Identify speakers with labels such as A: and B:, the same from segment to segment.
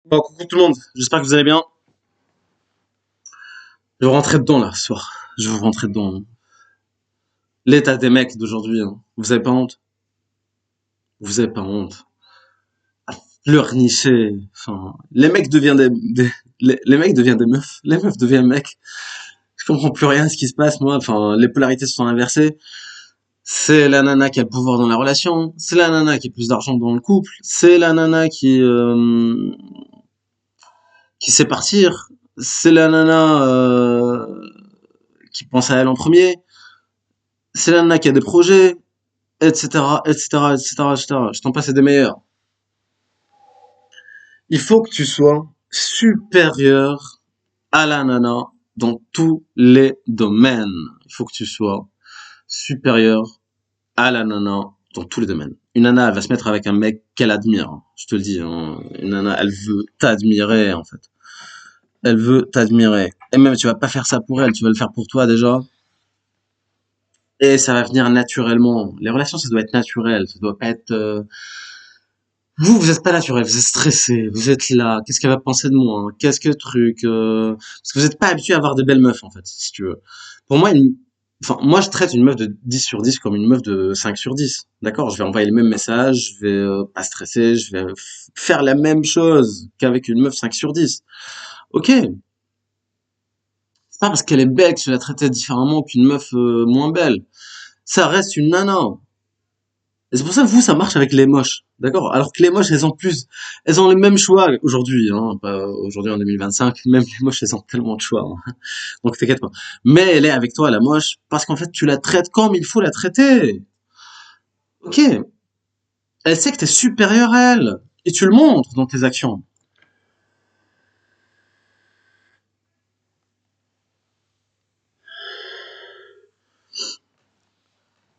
A: Bon, coucou tout le monde, j'espère que vous allez bien. Je vais rentrer dedans là ce soir. Je vais rentrer dedans. L'état des mecs d'aujourd'hui, hein. Vous avez pas honte? Vous avez pas honte? Pleurnicher. Enfin, les mecs deviennent les mecs deviennent des meufs. Les meufs deviennent mecs. Je comprends plus rien à ce qui se passe, moi. Enfin, les polarités se sont inversées. C'est la nana qui a le pouvoir dans la relation. C'est la nana qui a plus d'argent dans le couple. C'est la nana qui sait partir. C'est la nana qui pense à elle en premier. C'est la nana qui a des projets, etc., etc., etc., etc. Je t'en passe des meilleurs. Il faut que tu sois supérieur à la nana dans tous les domaines. Il faut que tu sois supérieur à la nana dans tous les domaines. Une nana, elle va se mettre avec un mec qu'elle admire. Je te le dis, hein. Une nana, elle veut t'admirer, en fait. Elle veut t'admirer. Et même, tu vas pas faire ça pour elle, tu vas le faire pour toi, déjà. Et ça va venir naturellement. Les relations, ça doit être naturel. Ça doit pas être, vous êtes pas naturel, vous êtes stressé, vous êtes là, qu'est-ce qu'elle va penser de moi, hein, qu'est-ce que le truc, parce que vous êtes pas habitué à avoir de belles meufs, en fait, si tu veux. Pour moi, enfin, moi, je traite une meuf de 10 sur 10 comme une meuf de 5 sur 10. D'accord? Je vais envoyer le même message, je vais pas stresser, je vais faire la même chose qu'avec une meuf 5 sur 10. Ok. C'est pas parce qu'elle est belle que je vais la traiter différemment qu'une meuf moins belle. Ça reste une nana. Et c'est pour ça que vous, ça marche avec les moches. D'accord? Alors que les moches, elles ont le même choix aujourd'hui, hein. Aujourd'hui en 2025, même les moches, elles ont tellement de choix, hein. Donc t'inquiète pas. Mais elle est avec toi, la moche, parce qu'en fait, tu la traites comme il faut la traiter. Ok? Elle sait que t'es supérieur à elle. Et tu le montres dans tes actions.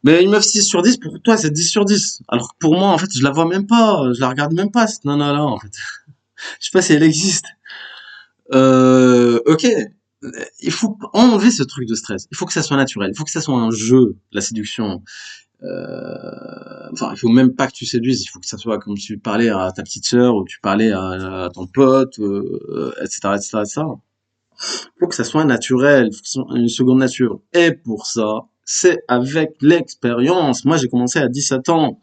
A: Mais une meuf 6 sur 10, pour toi, c'est 10 sur 10. Alors que pour moi, en fait, je la vois même pas. Je la regarde même pas, cette nana-là, en fait. Je sais pas si elle existe. Ok. Il faut enlever ce truc de stress. Il faut que ça soit naturel. Il faut que ça soit un jeu, la séduction. Enfin, il faut même pas que tu séduises. Il faut que ça soit comme tu parlais à ta petite sœur ou tu parlais à ton pote, etc., etc., etc. Il faut que ça soit naturel. Il faut que ce soit une seconde nature. Et pour ça, c'est avec l'expérience. Moi, j'ai commencé à 17 ans.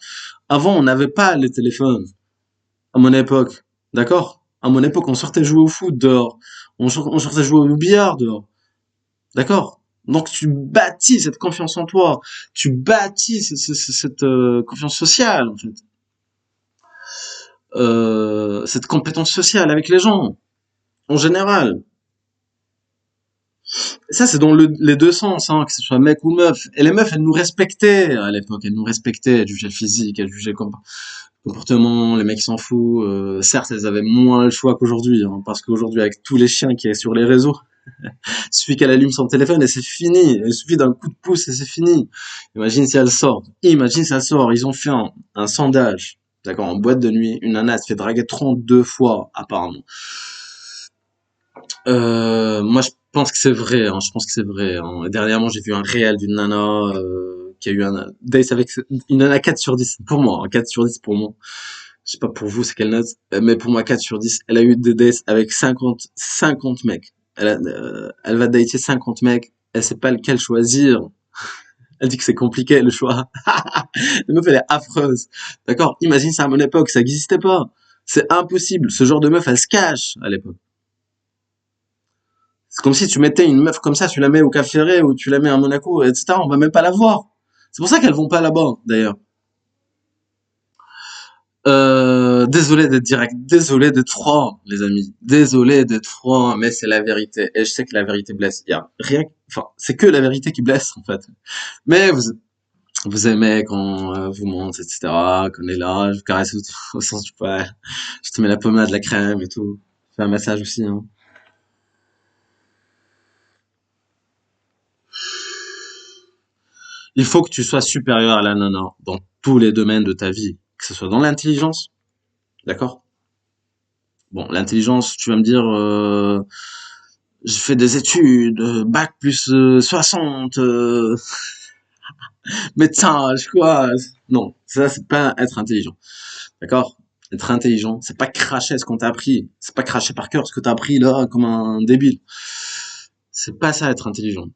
A: Avant, on n'avait pas les téléphones. À mon époque. D'accord? À mon époque, on sortait jouer au foot dehors. On sortait jouer au billard dehors. D'accord? Donc tu bâtis cette confiance en toi, tu bâtis cette confiance sociale en fait, cette compétence sociale avec les gens en général. Et ça c'est dans les deux sens, hein, que ce soit mec ou meuf. Et les meufs elles nous respectaient à l'époque, elles nous respectaient, elles jugeaient le physique, elles jugeaient le comportement, les mecs s'en foutent. Certes elles avaient moins le choix qu'aujourd'hui, hein, parce qu'aujourd'hui avec tous les chiens qui est sur les réseaux, il suffit qu'elle allume son téléphone et c'est fini. Il suffit d'un coup de pouce et c'est fini. Imagine si elle sort. Imagine si elle sort. Ils ont fait un sondage. D'accord, en boîte de nuit. Une nana se fait draguer 32 fois, apparemment. Moi, je pense que c'est vrai. Hein, je pense que c'est vrai. Hein. Dernièrement, j'ai vu un réel d'une nana qui a eu un date avec une nana 4 sur 10. Pour moi, hein, 4 sur 10 pour moi. Je sais pas pour vous, c'est quelle note. Mais pour moi, 4 sur 10. Elle a eu des dates avec 50 mecs. Elle va dater 50 mecs. Elle sait pas lequel choisir. Elle dit que c'est compliqué, le choix. La meuf, elle est affreuse. D'accord? Imagine ça à mon époque, ça n'existait pas. C'est impossible. Ce genre de meuf, elle se cache à l'époque. C'est comme si tu mettais une meuf comme ça, tu la mets au Cap Ferré ou tu la mets à Monaco, etc. On va même pas la voir. C'est pour ça qu'elles vont pas là-bas, d'ailleurs. Désolé d'être direct, désolé d'être froid, les amis. Désolé d'être froid, mais c'est la vérité. Et je sais que la vérité blesse. Il y a rien, enfin, c'est que la vérité qui blesse, en fait. Mais vous aimez quand vous monte, etc., qu'on est là, je vous caresse au sens du poil, je te mets la pommade, la crème et tout. Je fais un massage aussi, hein. Il faut que tu sois supérieur à la nana dans tous les domaines de ta vie, que ce soit dans l'intelligence, d'accord? Bon, l'intelligence, tu vas me dire, j'ai fait des études, bac plus 60, médecin, je quoi. Non, ça c'est pas être intelligent, d'accord? Être intelligent, c'est pas cracher ce qu'on t'a appris. C'est pas cracher par cœur ce que t'as appris là comme un débile. C'est pas ça être intelligent.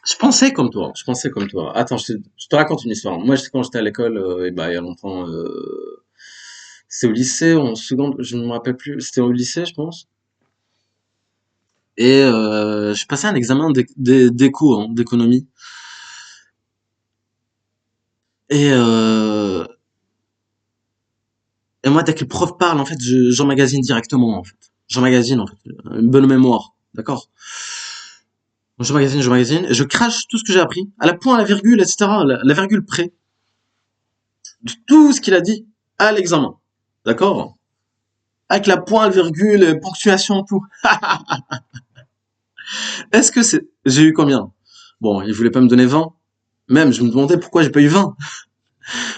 A: Je pensais comme toi. Je pensais comme toi. Attends, je te raconte une histoire. Moi, quand j'étais à l'école, et bah, il y a longtemps, c'était au lycée, en seconde, je ne me rappelle plus. C'était au lycée, je pense. Et je passais un examen d'éco, hein, d'économie. Et, euh, et moi, dès que le prof parle, en fait, j'emmagasine directement, en fait. J'emmagasine, en fait. Une bonne mémoire. D'accord? J'emmagasine, et je crache tout ce que j'ai appris, à la point, à la virgule, etc., la virgule près, de tout ce qu'il a dit à l'examen. D'accord? Avec la point, la virgule, ponctuation, tout. Est-ce que c'est... J'ai eu combien? Bon, il voulait pas me donner 20. Même, je me demandais pourquoi j'ai pas eu 20.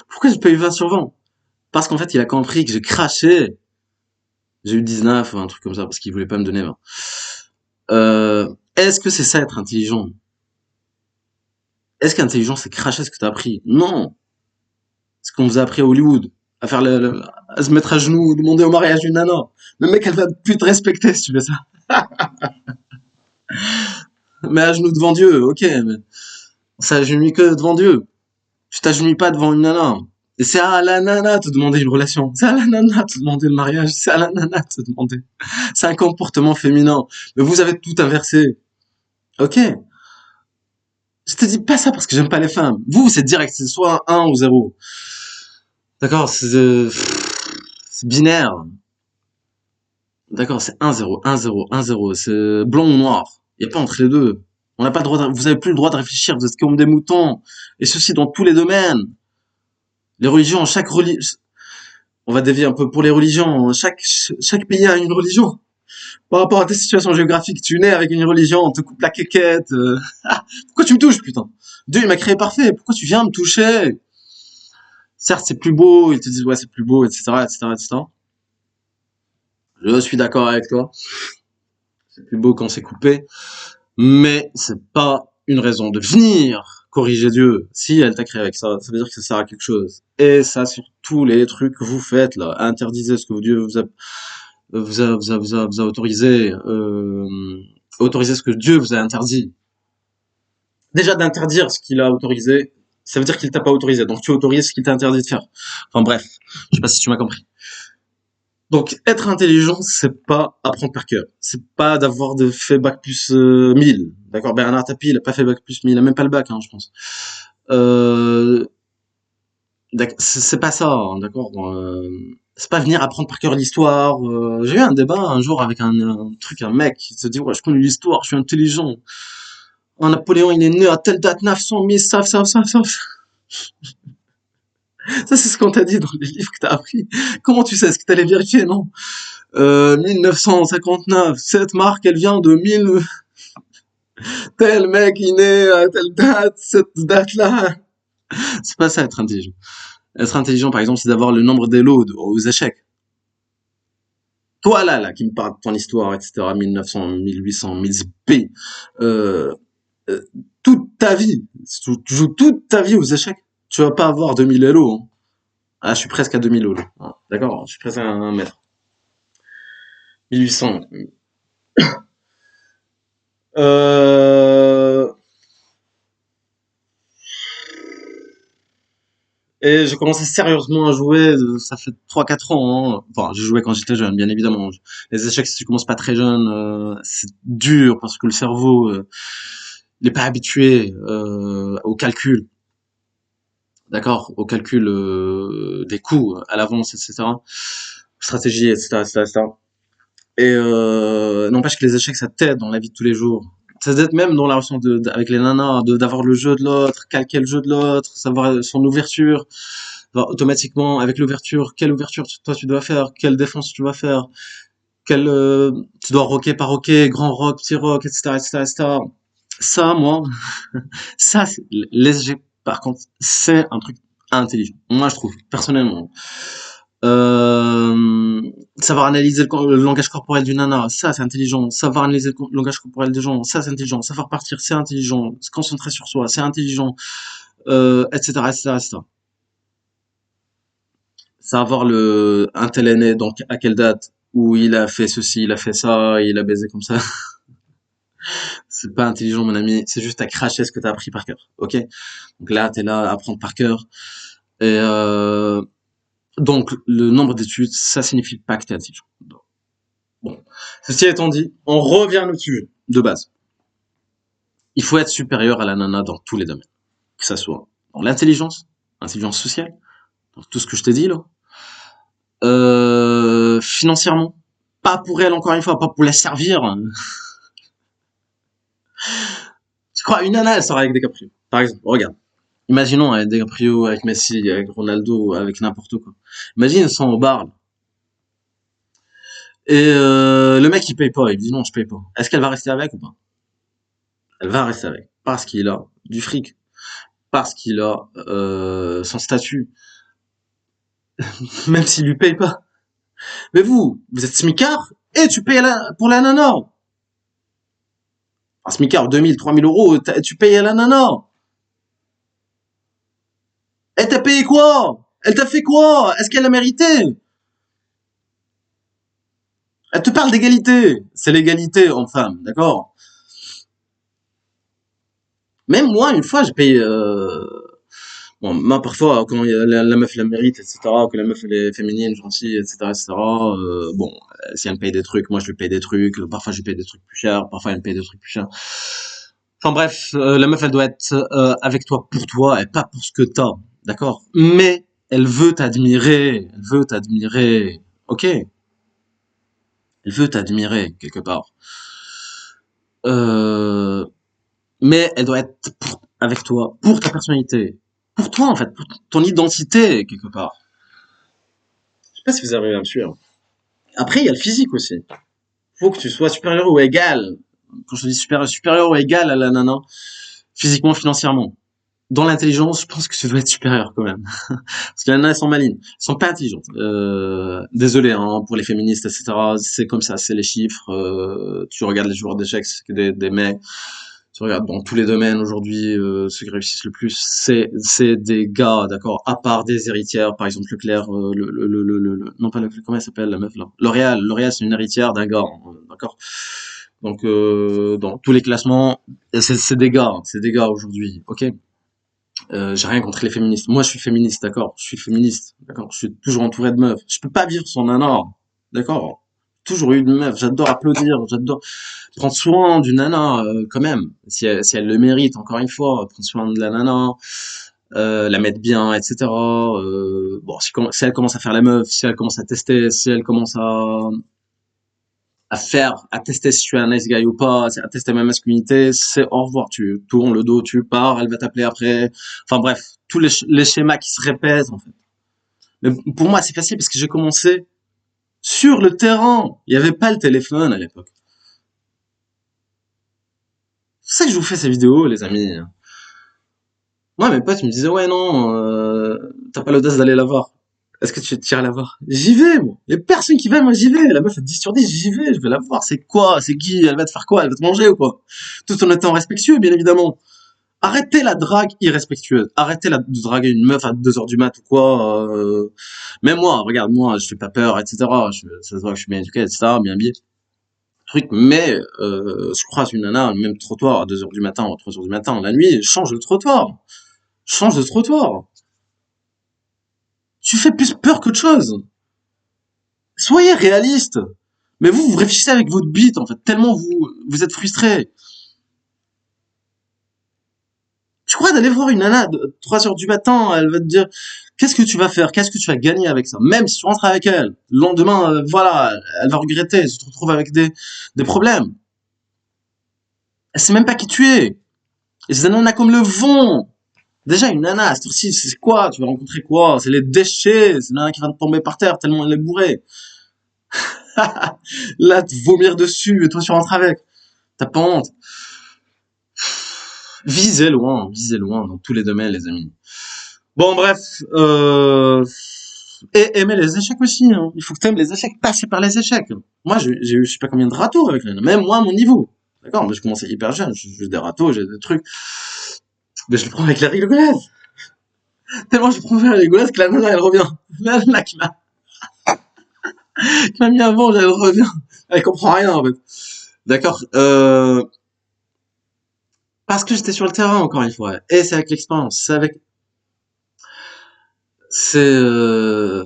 A: Pourquoi j'ai pas eu 20 sur 20? Parce qu'en fait, il a compris que j'ai craché. J'ai eu 19 ou un truc comme ça, parce qu'il voulait pas me donner 20. Est-ce que c'est ça être intelligent? Est-ce qu'intelligent, c'est cracher ce que t'as appris? Non. Ce qu'on vous a appris à Hollywood. À faire à se mettre à genoux, demander au mariage d'une nana. Le mec, elle va plus te respecter si tu fais ça. Mais à genoux devant Dieu, ok, mais ça s'agenouille que devant Dieu. Tu t'agenouilles pas devant une nana. Et c'est à la nana de te demander une relation. C'est à la nana de te demander le mariage. C'est à la nana de te demander. C'est un comportement féminin. Mais vous avez tout inversé. Ok. Je te dis pas ça parce que j'aime pas les femmes. Vous, c'est direct. C'est soit un ou zéro. D'accord, c'est binaire. D'accord, c'est un zéro, un zéro, un zéro. C'est blanc ou noir. Il n'y a pas entre les deux. On n'a pas le droit vous avez plus le droit de réfléchir. Vous êtes comme des moutons. Et ceci dans tous les domaines. Les religions, on va dévier un peu pour les religions. Chaque pays a une religion. Par rapport à tes situations géographiques, tu nais avec une religion, on te coupe la quéquette. Pourquoi tu me touches, putain? Dieu, il m'a créé parfait. Pourquoi tu viens me toucher? Certes, c'est plus beau. Ils te disent, ouais, c'est plus beau, etc., etc., etc. Je suis d'accord avec toi. C'est plus beau quand c'est coupé. Mais c'est pas une raison de venir corriger Dieu. Si elle t'a créé avec ça, ça veut dire que ça sert à quelque chose. Et ça, sur tous les trucs que vous faites, là, interdisez ce que Dieu vous a autorisé, autorisez ce que Dieu vous a interdit. Déjà, d'interdire ce qu'il a autorisé, ça veut dire qu'il t'a pas autorisé. Donc, tu autorises ce qu'il t'a interdit de faire. Enfin, bref. Je sais pas si tu m'as compris. Donc, être intelligent, c'est pas apprendre par cœur. C'est pas d'avoir fait bac plus 1000. D'accord? Bernard Tapie, il a pas fait bac plus 1000. Il a même pas le bac, hein, je pense. Euh, c'est pas ça, hein, d'accord? C'est pas venir apprendre par cœur l'histoire. J'ai eu un débat un jour avec un mec qui se dit, ouais, je connais l'histoire, je suis intelligent. Oh, Napoléon, il est né à telle date, 900, 1000, ça. Ça, c'est ce qu'on t'a dit dans les livres que t'as appris. Comment tu sais? Est-ce que t'allais vérifier? Non. 1959, cette marque, elle vient de 1000, tel mec, il est né à telle date, cette date-là. C'est pas ça, être intelligent. Être intelligent, par exemple, c'est d'avoir le nombre d'élos aux échecs. Toi, là, qui me parle de ton histoire, etc., 1900, 1800, 1000 p, euh, euh, toute ta vie, tu joues toute ta vie aux échecs, tu vas pas avoir 2000 élos, hein. Ah, je suis presque à 2000 élos. Ah, d'accord, je suis presque à 1 mètre. 1800. Euh, et j'ai commencé sérieusement à jouer, ça fait 3 4 ans, hein. Enfin, j'ai joué quand j'étais jeune, bien évidemment. Les échecs, si tu commences pas très jeune, c'est dur parce que le cerveau, il est pas habitué au calcul, d'accord, au calcul des coups à l'avance, etc. Stratégie, etc., etc., etc. Et n'empêche que les échecs, ça t'aide dans la vie de tous les jours. Ça t'aide même dans la relation avec les nanas, d'avoir le jeu de l'autre, calquer le jeu de l'autre, savoir son ouverture, savoir automatiquement avec l'ouverture, quelle ouverture toi tu dois faire, quelle défense tu dois faire, quel tu dois roquer par roquer, grand rock, petit rock, etc., etc., etc. Ça, moi, ça, les échecs, par contre, c'est un truc intelligent. Moi, je trouve, personnellement. Euh, Savoir analyser le langage corporel d'une nana, ça c'est intelligent. Savoir analyser le langage corporel des gens, ça c'est intelligent. Savoir partir, c'est intelligent. Se concentrer sur soi, c'est intelligent. Etc., etc., etc. savoir un tel est né, donc à quelle date, où il a fait ceci, il a fait ça, il a baisé comme ça. C'est pas intelligent, mon ami. C'est juste à cracher ce que t'as appris par cœur. Ok? Donc là, t'es là à apprendre par cœur. Et donc, le nombre d'études, ça signifie pas que t'es intelligent. Bon. Ceci étant dit, on revient à notre sujet de base. Il faut être supérieur à la nana dans tous les domaines. Que ça soit dans l'intelligence, l'intelligence sociale, dans tout ce que je t'ai dit là, financièrement, pas pour elle encore une fois, pas pour la servir. Tu crois une nana elle sort avec DiCaprio, par exemple, regarde. Imaginons avec DiCaprio, avec Messi, avec Ronaldo, avec n'importe quoi. Imagine ils sont au bar là. Et le mec il paye pas, il dit non je paye pas. Est-ce qu'elle va rester avec ou pas? Elle va rester avec parce qu'il a du fric, parce qu'il a son statut, même s'il lui paye pas. Mais vous êtes smicard et tu payes pour la nana. Un smicard 2000, 3000 euros, tu payes à la nana. Elle t'a payé quoi? Elle t'a fait quoi? Est-ce qu'elle a mérité? Elle te parle d'égalité. C'est l'égalité en femme, d'accord? Même moi, une fois, j'ai payé... Bon, moi, parfois, quand la meuf la mérite, etc., que la meuf elle est féminine, gentille, etc., etc., bon, si elle me paye des trucs, moi je lui paye des trucs, parfois je lui paye des trucs plus chers, parfois elle me paye des trucs plus chers. Enfin bref, la meuf elle doit être avec toi pour toi et pas pour ce que t'as, d'accord? Mais elle veut t'admirer, ok? Elle veut t'admirer quelque part. Euh, mais elle doit être avec toi, pour ta personnalité, pour toi en fait, pour ton identité quelque part. Je sais pas si vous arrivez à me suivre. Après, il y a le physique aussi. Faut que tu sois supérieur ou égal. Quand je dis supérieur ou égal à la nana, physiquement, financièrement. Dans l'intelligence, je pense que tu dois être supérieur quand même. Parce que les nanas, elles sont malines. Elles sont pas intelligentes. Désolé hein, pour les féministes, etc. C'est comme ça, c'est les chiffres. Tu regardes les joueurs d'échecs, c'est que des mecs. Tu regardes dans tous les domaines aujourd'hui, ceux qui réussissent le plus, c'est des gars, d'accord. À part des héritières, par exemple Leclerc, non pas Leclerc, comment elle s'appelle la meuf là? L'Oréal, c'est une héritière d'un gars, d'accord. Donc dans tous les classements, c'est des gars aujourd'hui, ok. J'ai rien contre les féministes. Moi, je suis féministe, d'accord. Je suis féministe, d'accord. Je suis toujours entouré de meufs. Je peux pas vivre sans nana, d'accord. Toujours eu une meuf. J'adore applaudir, j'adore prendre soin d'une nana quand même. Si elle le mérite, encore une fois, prendre soin de la nana, la mettre bien, etc. Bon, si elle commence à faire la meuf, si elle commence à tester, si elle commence à tester si tu es un nice guy ou pas, à tester ma masculinité, c'est au revoir, tu tournes le dos, tu pars, elle va t'appeler après. Enfin bref, tous les schémas qui se répètent en fait. Mais pour moi, c'est facile parce que j'ai commencé sur le terrain. Il n'y avait pas le téléphone à l'époque. C'est pour ça que je vous fais ces vidéos, les amis. Moi, mes potes me disaient, ouais, non, t'as pas l'audace d'aller la voir. Est-ce que tu tires la voir? J'y vais, moi. Il y a personne qui va, moi j'y vais. La meuf a 10 sur 10, j'y vais, je vais la voir. C'est quoi? C'est qui? Elle va te faire quoi? Elle va te manger ou quoi? Tout en étant respectueux, bien évidemment. Arrêtez la drague irrespectueuse. Arrêtez de draguer une meuf à 2 heures du mat ou quoi. Même moi, regarde, moi, je fais pas peur, etc. Ça se voit que je suis bien éduqué, etc., bien habillé. Truc, mais je croise une nana, même trottoir à 2 heures du matin ou à 3 heures du matin, la nuit, change de trottoir. Change de trottoir. Tu fais plus peur qu'autre chose. Soyez réaliste. Mais vous réfléchissez avec votre bite, en fait, tellement vous êtes frustré. Tu crois d'aller voir une nana de 3 heures du matin, elle va te dire, qu'est-ce que tu vas faire? Qu'est-ce que tu vas gagner avec ça? Même si tu rentres avec elle, le lendemain, voilà, elle va regretter, tu te retrouves avec des problèmes. Elle sait même pas qui tu es. Et ces nanas comme le vent. Déjà, une nana, à cette heure-ci, c'est quoi? Tu vas rencontrer quoi? C'est les déchets. C'est une nana qui va te tomber par terre tellement elle est bourrée. Là, te vomir dessus et toi, tu rentres avec. T'as pas honte. Visez loin dans tous les domaines, les amis. Bon, bref, et aimer les échecs aussi, hein. Il faut que tu aimes les échecs, passer par les échecs. Moi, j'ai eu je sais pas combien de râteaux avec les nanas. Même moi, à mon niveau. D'accord? Moi, j'ai commencé hyper jeune. J'ai des râteaux, j'ai des trucs. Mais je le prends avec la rigolade. Tellement je prends la rigolade que la nana, elle revient. La nana qui m'a mis avant, elle revient. Elle comprend rien, en fait. D'accord. Parce que j'étais sur le terrain, encore une fois. Et c'est avec l'expérience. C'est, euh,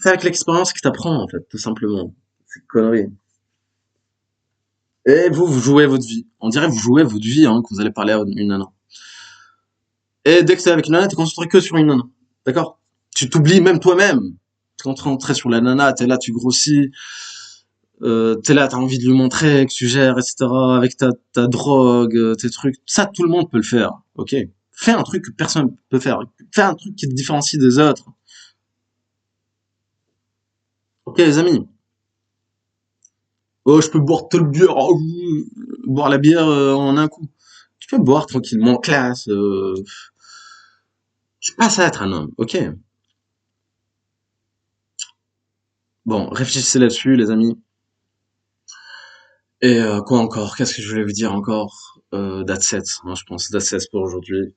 A: c'est avec l'expérience que t'apprends, en fait, tout simplement. C'est une connerie. Et vous, vous jouez votre vie. On dirait que vous jouez votre vie, hein, que vous allez parler à une nana. Et dès que t'es avec une nana, t'es concentré que sur une nana. D'accord? Tu t'oublies même toi-même. T'es concentré sur la nana, t'es là, tu grossis, t'es là, t'as envie de lui montrer que tu gères, etc. Avec ta drogue, tes trucs. Ça, tout le monde peut le faire. Ok? Fais un truc que personne peut faire. Fais un truc qui te différencie des autres. Ok, les amis. Oh, je peux boire toute bière, oh, boire la bière en un coup. Tu peux boire tranquillement, en classe. Je suis pas ça être un homme, ok? Bon, réfléchissez là-dessus, les amis. Et quoi encore? Qu'est-ce que je voulais vous dire encore? That's it, hein, je pense. That's it pour aujourd'hui.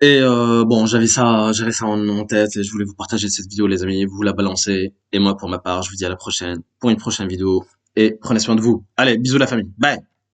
A: Et bon, j'avais ça en tête et je voulais vous partager cette vidéo, les amis. Vous la balancez. Et moi, pour ma part, je vous dis à la prochaine pour une prochaine vidéo. Et prenez soin de vous. Allez, bisous la famille. Bye!